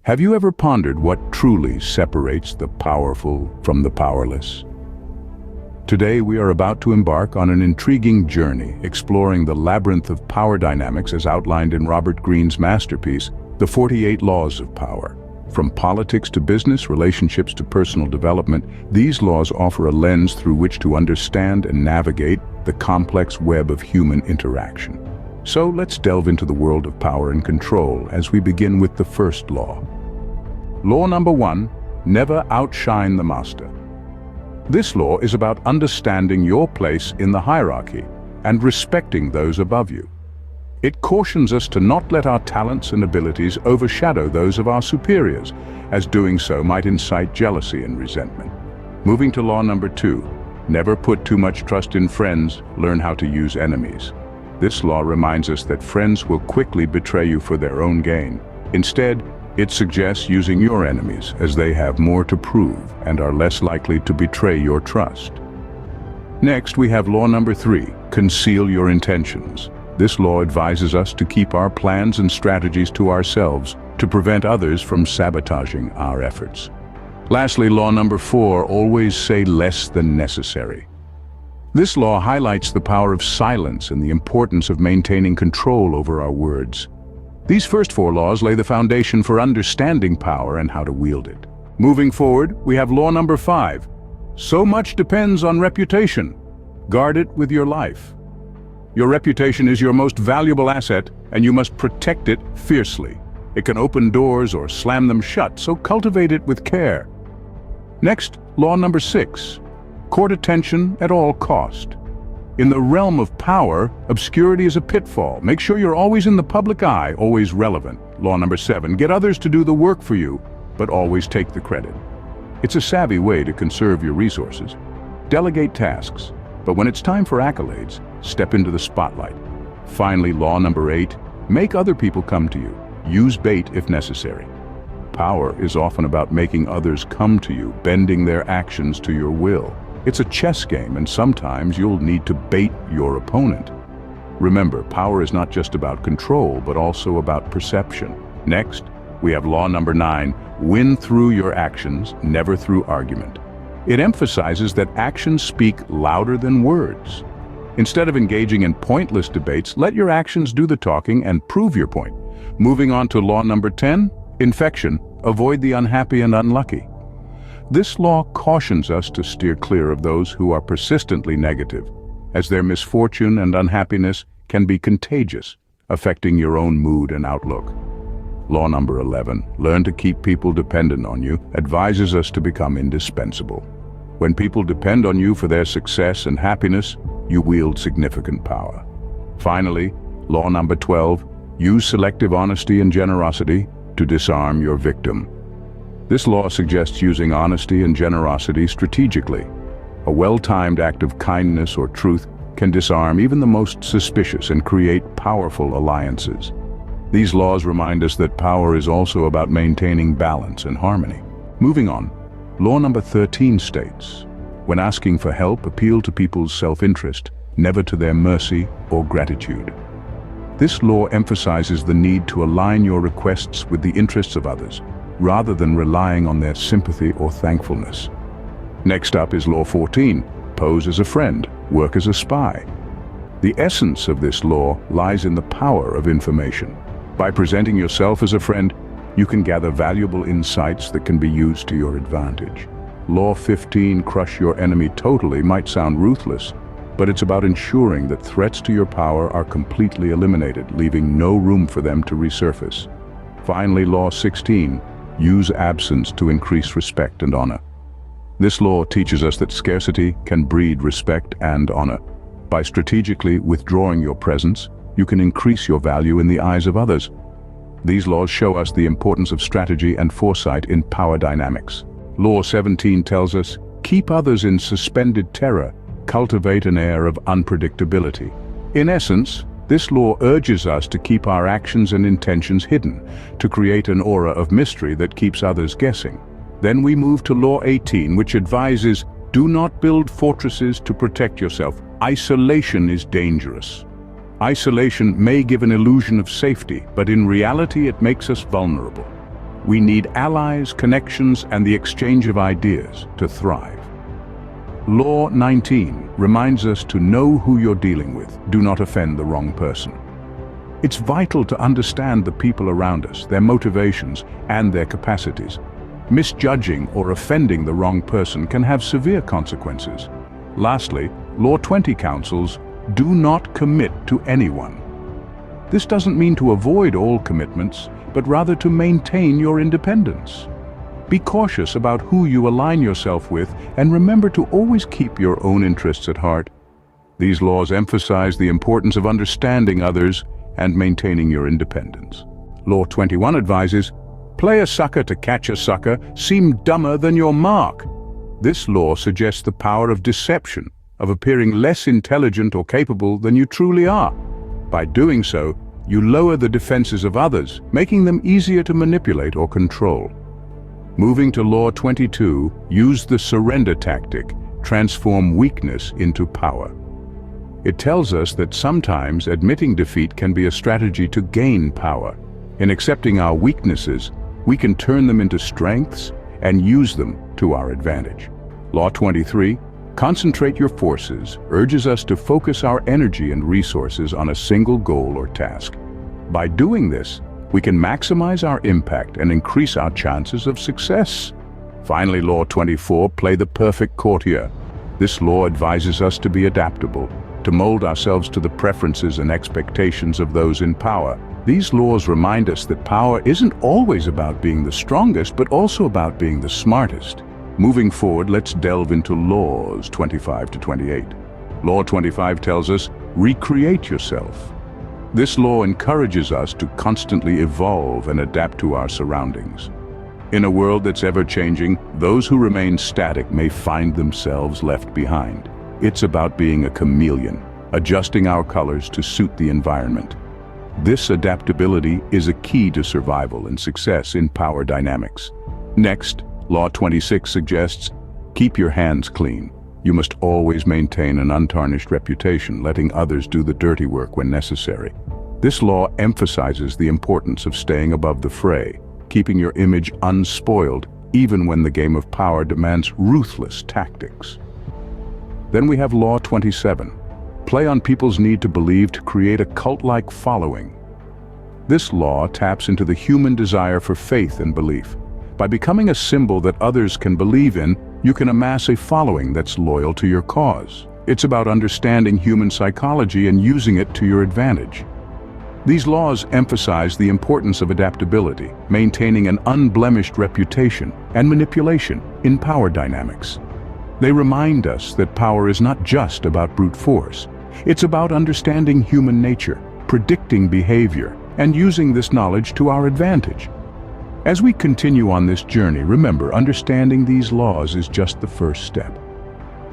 Have you ever pondered what truly separates the powerful from the powerless? Today we are about to embark on an intriguing journey exploring the labyrinth of power dynamics as outlined in Robert Greene's masterpiece, The 48 Laws of Power. From politics to business, relationships to personal development, these laws offer a lens through which to understand and navigate the complex web of human interaction. So let's delve into the world of power and control as we begin with the first law. Law number 1, never outshine the master. This law is about understanding your place in the hierarchy and respecting those above you. It cautions us to not let our talents and abilities overshadow those of our superiors, as doing so might incite jealousy and resentment. Moving to law number 2, never put too much trust in friends, learn how to use enemies. This law reminds us that friends will quickly betray you for their own gain. Instead, it suggests using your enemies as they have more to prove and are less likely to betray your trust. Next, we have law number 3, conceal your intentions. This law advises us to keep our plans and strategies to ourselves to prevent others from sabotaging our efforts. Lastly, law number 4, always say less than necessary. This law highlights the power of silence and the importance of maintaining control over our words. These first 4 laws lay the foundation for understanding power and how to wield it. Moving forward, we have law number 5. So much depends on reputation. Guard it with your life. Your reputation is your most valuable asset, and you must protect it fiercely. It can open doors or slam them shut, so cultivate it with care. Next, law number 6. Court attention at all cost. In the realm of power, obscurity is a pitfall. Make sure you're always in the public eye, always relevant. Law number 7, get others to do the work for you, but always take the credit. It's a savvy way to conserve your resources. Delegate tasks, but when it's time for accolades, step into the spotlight. Finally, law number 8, make other people come to you. Use bait if necessary. Power is often about making others come to you, bending their actions to your will. It's a chess game, and sometimes you'll need to bait your opponent. Remember, power is not just about control, but also about perception. Next, we have law number 9, win through your actions, never through argument. It emphasizes that actions speak louder than words. Instead of engaging in pointless debates, let your actions do the talking and prove your point. Moving on to law number 10, infection, avoid the unhappy and unlucky. This law cautions us to steer clear of those who are persistently negative, as their misfortune and unhappiness can be contagious, affecting your own mood and outlook. Law number 11, learn to keep people dependent on you, advises us to become indispensable. When people depend on you for their success and happiness, you wield significant power. Finally, law number 12, use selective honesty and generosity to disarm your victim. This law suggests using honesty and generosity strategically. A well-timed act of kindness or truth can disarm even the most suspicious and create powerful alliances. These laws remind us that power is also about maintaining balance and harmony. Moving on, law number 13 states, when asking for help, appeal to people's self-interest, never to their mercy or gratitude. This law emphasizes the need to align your requests with the interests of others, rather than relying on their sympathy or thankfulness. Next up is law 14, pose as a friend, work as a spy. The essence of this law lies in the power of information. By presenting yourself as a friend, you can gather valuable insights that can be used to your advantage. Law 15, crush your enemy totally, might sound ruthless, but it's about ensuring that threats to your power are completely eliminated, leaving no room for them to resurface. Finally, law 16, use absence to increase respect and honor. This law teaches us that scarcity can breed respect and honor. By strategically withdrawing your presence, you can increase your value in the eyes of others. These laws show us the importance of strategy and foresight in power dynamics. Law 17 tells us, keep others in suspended terror, cultivate an air of unpredictability. In essence, this law urges us to keep our actions and intentions hidden, to create an aura of mystery that keeps others guessing. Then we move to law 18, which advises, do not build fortresses to protect yourself. Isolation is dangerous. Isolation may give an illusion of safety, but in reality it makes us vulnerable. We need allies, connections, and the exchange of ideas to thrive. Law 19 reminds us to know who you're dealing with. Do not offend the wrong person. It's vital to understand the people around us, their motivations, and their capacities. Misjudging or offending the wrong person can have severe consequences. Lastly, Law 20 counsels, do not commit to anyone. This doesn't mean to avoid all commitments, but rather to maintain your independence. Be cautious about who you align yourself with, and remember to always keep your own interests at heart. These laws emphasize the importance of understanding others and maintaining your independence. Law 21 advises, play a sucker to catch a sucker, seem dumber than your mark. This law suggests the power of deception, of appearing less intelligent or capable than you truly are. By doing so, you lower the defenses of others, making them easier to manipulate or control. Moving to Law 22, use the surrender tactic, transform weakness into power. It tells us that sometimes admitting defeat can be a strategy to gain power. In accepting our weaknesses, we can turn them into strengths and use them to our advantage. Law 23, concentrate your forces, urges us to focus our energy and resources on a single goal or task. By doing this, we can maximize our impact and increase our chances of success. Finally, Law 24, play the perfect courtier. This law advises us to be adaptable, to mold ourselves to the preferences and expectations of those in power. These laws remind us that power isn't always about being the strongest, but also about being the smartest. Moving forward, let's delve into Laws 25 to 28. Law 25 tells us, recreate yourself. This law encourages us to constantly evolve and adapt to our surroundings. In a world that's ever-changing, those who remain static may find themselves left behind. It's about being a chameleon, adjusting our colors to suit the environment. This adaptability is a key to survival and success in power dynamics. Next, Law 26 suggests, keep your hands clean. You must always maintain an untarnished reputation, letting others do the dirty work when necessary. This law emphasizes the importance of staying above the fray, keeping your image unspoiled, even when the game of power demands ruthless tactics. Then we have Law 27. Play on people's need to believe to create a cult-like following. This law taps into the human desire for faith and belief. By becoming a symbol that others can believe in, you can amass a following that's loyal to your cause. It's about understanding human psychology and using it to your advantage. These laws emphasize the importance of adaptability, maintaining an unblemished reputation, and manipulation in power dynamics. They remind us that power is not just about brute force. It's about understanding human nature, predicting behavior, and using this knowledge to our advantage. As we continue on this journey, remember, understanding these laws is just the first step.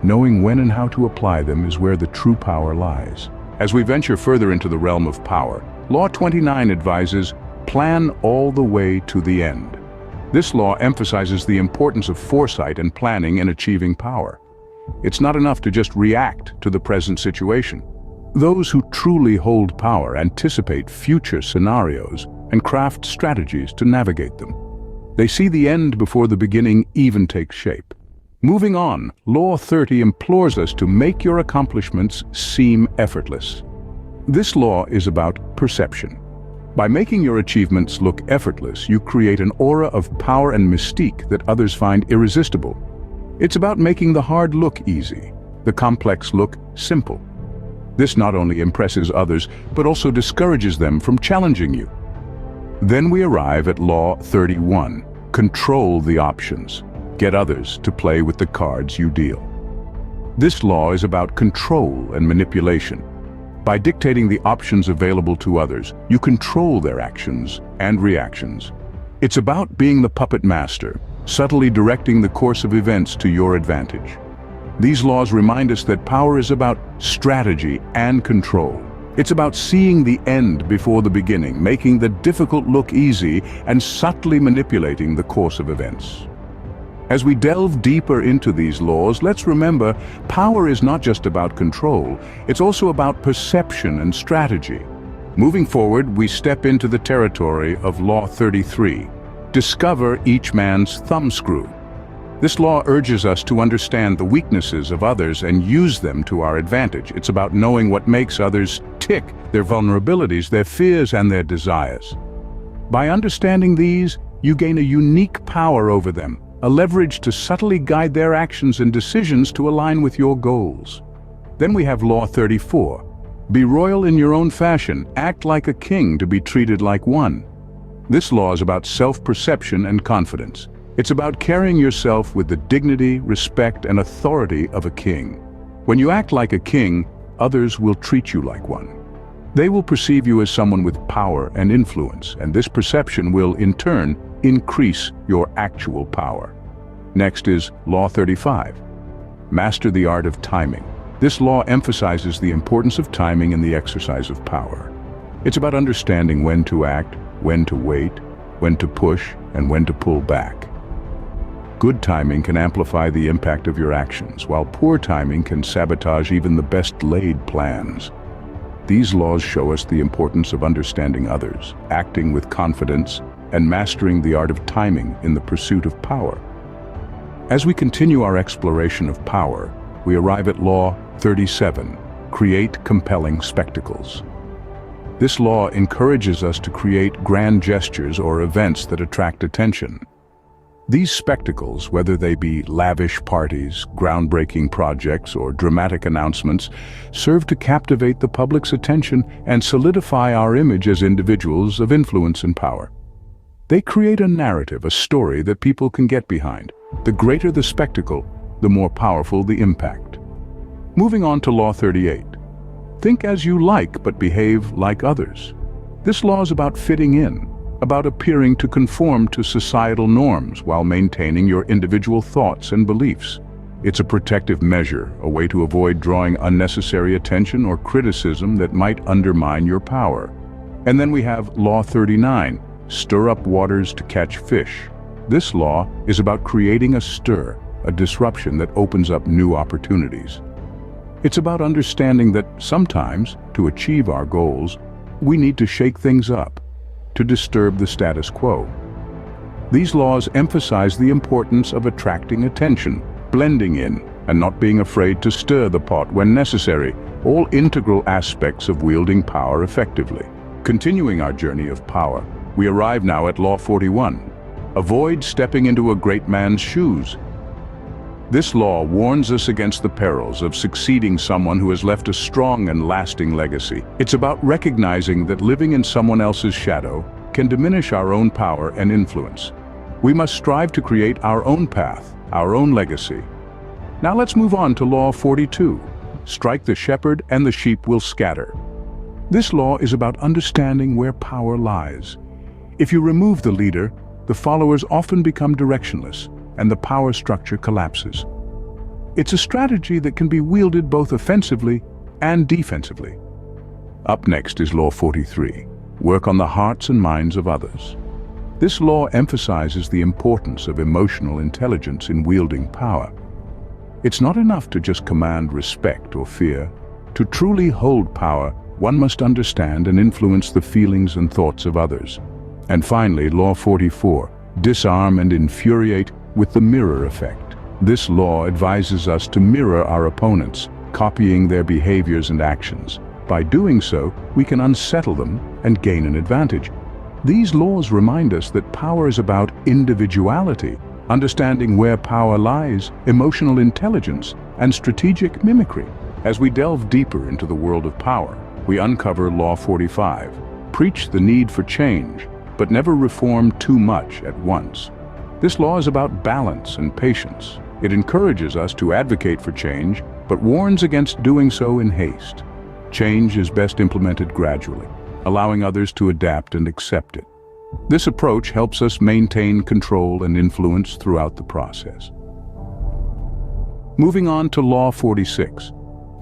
Knowing when and how to apply them is where the true power lies. As we venture further into the realm of power, Law 29 advises, plan all the way to the end. This law emphasizes the importance of foresight and planning in achieving power. It's not enough to just react to the present situation. Those who truly hold power anticipate future scenarios and craft strategies to navigate them. They see the end before the beginning even takes shape. Moving on, Law 30 implores us to make your accomplishments seem effortless. This law is about perception. By making your achievements look effortless, you create an aura of power and mystique that others find irresistible. It's about making the hard look easy, the complex look simple. This not only impresses others, but also discourages them from challenging you. Then we arrive at Law 31. Control the options. Get others to play with the cards you deal. This law is about control and manipulation. By dictating the options available to others, you control their actions and reactions. It's about being the puppet master, subtly directing the course of events to your advantage. These laws remind us that power is about strategy and control. It's about seeing the end before the beginning, making the difficult look easy, and subtly manipulating the course of events. As we delve deeper into these laws, let's remember, power is not just about control, it's also about perception and strategy. Moving forward, we step into the territory of Law 33. Discover each man's thumbscrew. This law urges us to understand the weaknesses of others and use them to our advantage. It's about knowing what makes others tick, their vulnerabilities, their fears, and their desires. By understanding these, you gain a unique power over them, a leverage to subtly guide their actions and decisions to align with your goals. Then we have Law 34. Be royal in your own fashion, act like a king to be treated like one. This law is about self-perception and confidence. It's about carrying yourself with the dignity, respect, and authority of a king. When you act like a king, others will treat you like one. They will perceive you as someone with power and influence, and this perception will, in turn, increase your actual power. Next is Law 35. Master the art of timing. This law emphasizes the importance of timing in the exercise of power. It's about understanding when to act, when to wait, when to push, and when to pull back. Good timing can amplify the impact of your actions, while poor timing can sabotage even the best-laid plans. These laws show us the importance of understanding others, acting with confidence, and mastering the art of timing in the pursuit of power. As we continue our exploration of power, we arrive at Law 37, create compelling spectacles. This law encourages us to create grand gestures or events that attract attention. These spectacles, whether they be lavish parties, groundbreaking projects, or dramatic announcements, serve to captivate the public's attention and solidify our image as individuals of influence and power. They create a narrative, a story that people can get behind. The greater the spectacle, the more powerful the impact. Moving on to Law 38. Think as you like, but behave like others. This law is about fitting in, about appearing to conform to societal norms while maintaining your individual thoughts and beliefs. It's a protective measure, a way to avoid drawing unnecessary attention or criticism that might undermine your power. And then we have Law 39, stir up waters to catch fish. This law is about creating a stir, a disruption that opens up new opportunities. It's about understanding that sometimes, to achieve our goals, we need to shake things up, to disturb the status quo. These laws emphasize the importance of attracting attention, blending in, and not being afraid to stir the pot when necessary, all integral aspects of wielding power effectively. Continuing our journey of power, we arrive now at Law 41. Avoid stepping into a great man's shoes. This law warns us against the perils of succeeding someone who has left a strong and lasting legacy. It's about recognizing that living in someone else's shadow can diminish our own power and influence. We must strive to create our own path, our own legacy. Now let's move on to Law 42. Strike the shepherd and the sheep will scatter. This law is about understanding where power lies. If you remove the leader, the followers often become directionless, and the power structure collapses. It's a strategy that can be wielded both offensively and defensively. Up next is Law 43. Work on the hearts and minds of others. This law emphasizes the importance of emotional intelligence in wielding power. It's not enough to just command respect or fear. To truly hold power, one must understand and influence the feelings and thoughts of others. And finally, Law 44. Disarm and infuriate with the mirror effect. This law advises us to mirror our opponents, copying their behaviors and actions. By doing so, we can unsettle them and gain an advantage. These laws remind us that power is about individuality, understanding where power lies, emotional intelligence, and strategic mimicry. As we delve deeper into the world of power, we uncover Law 45. Preach the need for change, but never reform too much at once. This law is about balance and patience. It encourages us to advocate for change, but warns against doing so in haste. Change is best implemented gradually, allowing others to adapt and accept it. This approach helps us maintain control and influence throughout the process. Moving on to Law 46.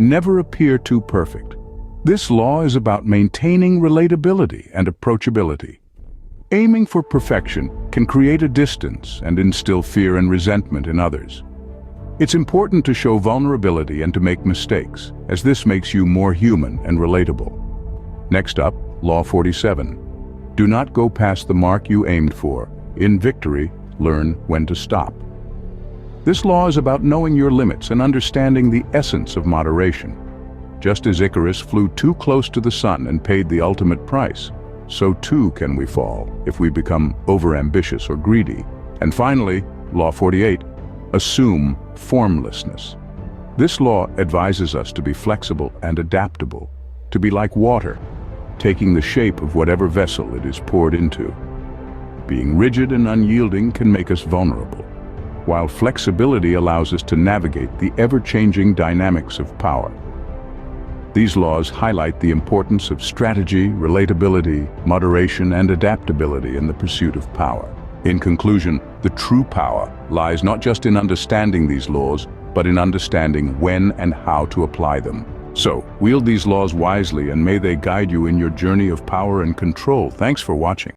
Never appear too perfect. This law is about maintaining relatability and approachability. Aiming for perfection can create a distance and instill fear and resentment in others. It's important to show vulnerability and to make mistakes, as this makes you more human and relatable. Next up, Law 47. Do not go past the mark you aimed for. In victory, learn when to stop. This law is about knowing your limits and understanding the essence of moderation. Just as Icarus flew too close to the sun and paid the ultimate price, so too can we fall if we become overambitious or greedy. And finally, Law 48, assume formlessness. This law advises us to be flexible and adaptable, to be like water, taking the shape of whatever vessel it is poured into. Being rigid and unyielding can make us vulnerable, while flexibility allows us to navigate the ever-changing dynamics of power. These laws highlight the importance of strategy, relatability, moderation, and adaptability in the pursuit of power. In conclusion, the true power lies not just in understanding these laws, but in understanding when and how to apply them. So, wield these laws wisely and may they guide you in your journey of power and control. Thanks for watching.